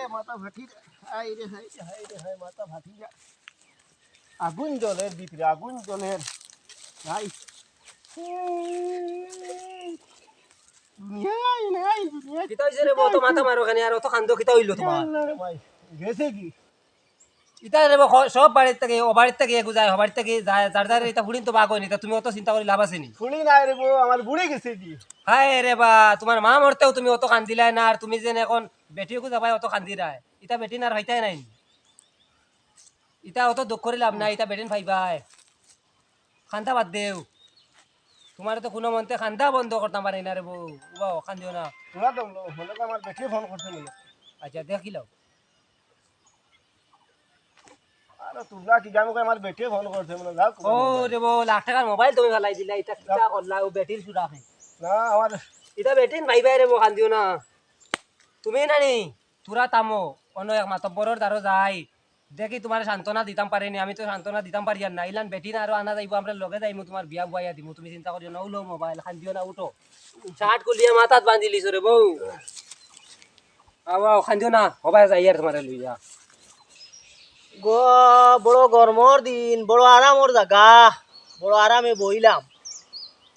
মাথা ফাটি হাই রে হাই রে হাই রে হাই মাথা ফাটি যা আগুন জলের ভিতরে আগুন জলের ভাই দুনিয়ায় নাই দুনিয়া কিতা হইছে রে বউ তো মাথা মারো খানি আর অত কান্দ কিতা হইলো তোমার ভাই গেছে কি ইতা রে বউ সব বাড়ির থেকে ও বাড়ির থেকে এগু যায় ও বাড়ির থেকে যায় যার যার এটা ফুড়িন তো বাগ হয়নি তা তুমি অত চিন্তা করে লাভ আছে নি শুনি নাই রে বউ আমার বুড়ে গেছে কি হায় রে বা তোমার মা মরতেও তুমি অত কান্দিলাই না আর তুমি যেন এখন বেটিও যাবাই অত কান্দিরাই ইতা বেটি না আর হইতাই নাই ইতা অত দুঃখ করে লাভ নাই ইতা বেটিন ভাইবাই খান্দা বাদ দেও তোমার তো কোনো মন্তে খান্দা বন্ধ করতাম পারি না রে বউ বাও কান্দিও না তোরা তো হলে আমার বেটি ফোন করছে মনে আচ্ছা দেখিলাও আরে তোমরা কি জানো আমার বেটি ফোন করছে মনে যাও ও রে বউ লাখ টাকার মোবাইল তুমি ফেলাই দিলা ইতা কিতা করলা ও বেটির সুরা খাই না আমার ইতা বেটিন ভাইবাই রে বউ কান্দিও না তুমি নানি তোরা তামো অন্য এক মাতব্বরের দ্বারো যাই দেখি তোমার সান্ত্বনা দিতাম পারিনি আমি তো সান্ত্বনা দিতাম পারি আর না ইলান বেটি না আরো আনা যাইব আমরা লগে যাইমু তোমার বিয়া বুয়াইয়া দিমু তুমি চিন্তা করিও না উলো মোবাইল খান্দিও না উঠো শার্ট কুলিয়া মাথাত বান্ধি লিছো রে বউ আও খান্দিও না হবাই যাই আর তোমার লইয়া গো বড় গরমর দিন বড় আরামর জায়গা বড় আরামে বইলাম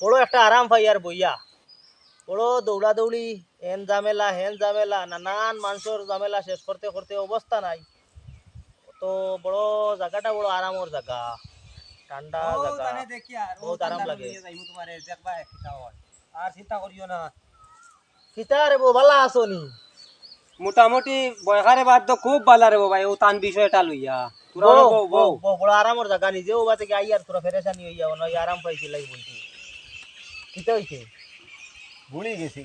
বড় একটা আরাম পাই আর বইয়া বড় দৌড়া দৌড়ি হেন ঝামেলা নানান মানুষের ঝামেলা শেষ করতে করতে অবস্থা নাই তো বড় জায়গাটা বড় আরামর জায়গা ঠান্ডা জায়গা দেখি আর বহুত আরাম লাগে যাইমু তোমারে দেখবা কিতা হয় আর চিন্তা করিও না কিতা রে বো ভালা আছো নি মোটামুটি বয়খারে বাদ তো খুব ভালো রে ভাই ও টান বিষয়টা লইয়া তোরা বউ বউ বড় আরামর জায়গা নিজেও বা থেকে আই আর তোরা ফেরেশানি হইয়া নয় আরাম পাইছি লাই বলছি কিতা হইছে বুড়ি গেছি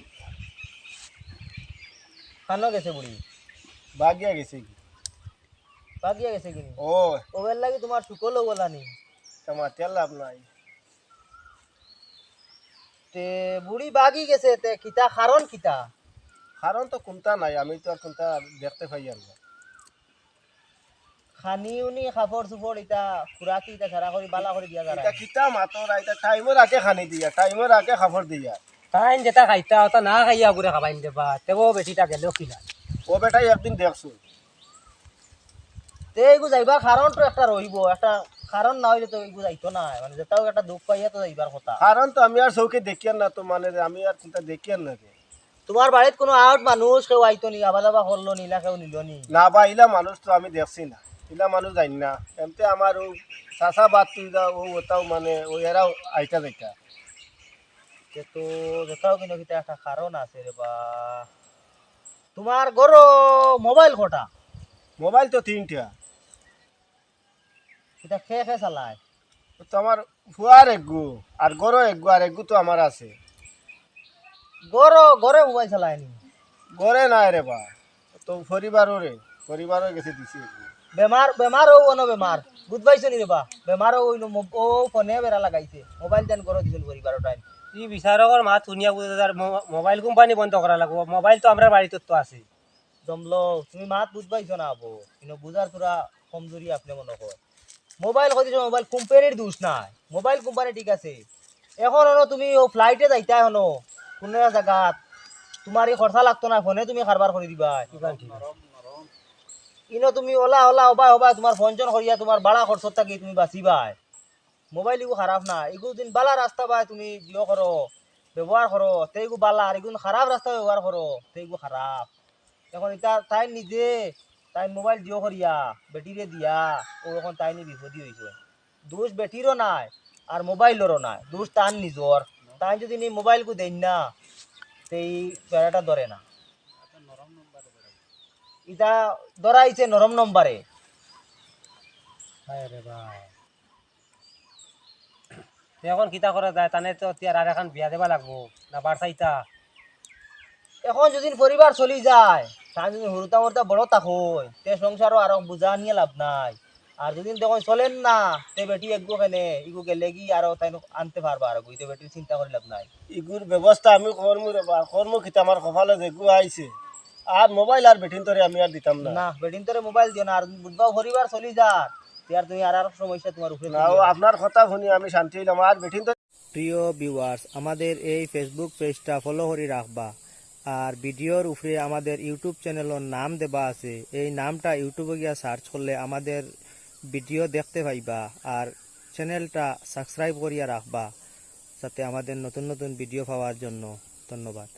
খানো গেছে বুড়ি বাগিয়া গেছে কি বাগিয়া গেছে কিনি ও ওবের লাগি তোমার শুকলো বলানি তোমার তেল লাভ নাই তে বুড়ি বাগি গেছে তে কিতা কারণ কিতা কারণ তো কোনটা নাই আমি তো আর কোনটা দেখতে পাই আর না খানি উনি খাফর সুফর ইতা খুরাকি ইতা সারা করি বালা করে দিয়া যারা এটা কিতা মাতর এটা টাইমের আগে খানি দিয়া টাইমের আগে খাবার দিয়া টাইম যেটা খাইতা ওটা না খাইয়া ঘুরে খাবাইন দেবা তেও বেটিটা গেলেও কিনা ও বেটাই একদিন দেখছো তে এগু যাইবার কারণ তো একটা রইব একটা কারণ না হইলে তো এগু যাইতো না মানে যেটাও একটা দুঃখ পাইয়া তো যাইবার কথা কারণ তো আমি আর চৌকে দেখি আর না তো মানে আমি আর কোনটা দেখি আর না রে তোমার বাড়িত কোনো আউট মানুষ কেউ আইতো নি আবা যাবা করলো নি না কেউ নিল নি না বা ইলা মানুষ তো আমি দেখছি না ইলা মানুষ জানি না এমতে আমার ও চাষা বাদ তুই ও ওটাও মানে ও এরাও আইতা দেখা তে তো যেটাও কিন্তু কিতা একটা কারণ আছে রে বা তোমার গরো মোবাইল কটা মোবাইল তো তিনটা কিতা খেয়ে খেয়ে চালায় তো আমার ফুয়ার একগু আর গরো একগু আর একগু তো আমার আছে গরো গরে মোবাইল চালায় নি গরে নাই রে বা তো পরিবারও গেছে দিছি একগু। বেমার ও অন বেমার বুঝবাইছো নি রে বা বেমার ও ফোনে বেড়া লাগাইছে মোবাইল দেন গরো দিছেন পরিবার টাইম তুই বিচারকর মাত শুনিয়া বুঝে তার মোবাইল কোম্পানি বন্ধ করা লাগবো মোবাইল তো আমরা বাড়িতে তো আছে জমলো তুমি মাত বুঝবাইছো না আবো কিন্তু বুঝার তোরা কমজোরি আপনি মনে কর মোবাইল কইছো মোবাইল কোম্পানির দোষ নাই মোবাইল কোম্পানি ঠিক আছে এখন হনো তুমি ও ফ্লাইটে যাইতা হনো কোন জায়গাত তোমার এই খরচা লাগতো না ফোনে তুমি কারবার করে দিবা ইনো তুমি ওলা হবা তোমার ফোনজন করিয়া তোমার বাড়া খরচত থাকি তুমি বাঁচিবাই মোবাইল এগু খারাপ না এগু দিন বালা রাস্তা বাই তুমি জিও করো ব্যবহার করো তেগু বালা আর এগুন খারাপ রাস্তা ব্যবহার করো তেগু খারাপ এখন এটা তাই নিজে তাই মোবাইল জিও করিয়া বেটিরে দিয়া ও এখন তাই নি বিপদী হয়েছে দোষ বেটিরও নাই আর মোবাইলেরও নাই দোষ তার নিজর তাই যদি নি মোবাইলকু দেন না সেই বেড়াটা ধরে না ইটা ধরাইছে নরম নম্বরে এখন কিতা করা যায় তানে তো আর এখন বিয়া দেবা লাগবো না বাড়সাইতা এখন যদি পরিবার চলি যায় তাই যদি হরুতা মরতা বড় থাকো তে সংসারও আরো বুঝা নিয়ে লাভ নাই আর যদি তখন চলেন না তে বেটি একগু কেনে ইগু গেলে কি আরো তাই আনতে পারবা আর তে বেটির চিন্তা করে লাভ নাই ইগুর ব্যবস্থা আমি করমু রে বা করমু কিতা আমার কপালে যেগু আইছে আর মোবাইল আর বেটিন তোরে আমি আর দিতাম না না বেটিন তোরে মোবাইল দিও না আর বুঝবা পরিবার চলি যার আর তুমি আর সমস্যা তোমার উপরে না ও আপনার কথা শুনি আমি শান্তি হইলাম আর বেটিন তো প্রিয় ভিউয়ার্স আমাদের এই ফেসবুক পেজটা ফলো করে রাখবা আর ভিডিওর উপরে আমাদের ইউটিউব চ্যানেলের নাম দেবা আছে, এই নামটা ইউটিউবে গিয়া সার্চ করলে আমাদের ভিডিও দেখতে পাইবা। আর চ্যানেলটা সাবস্ক্রাইব করিয়া রাখবা যাতে আমাদের নতুন নতুন ভিডিও পাওয়ার জন্য। ধন্যবাদ।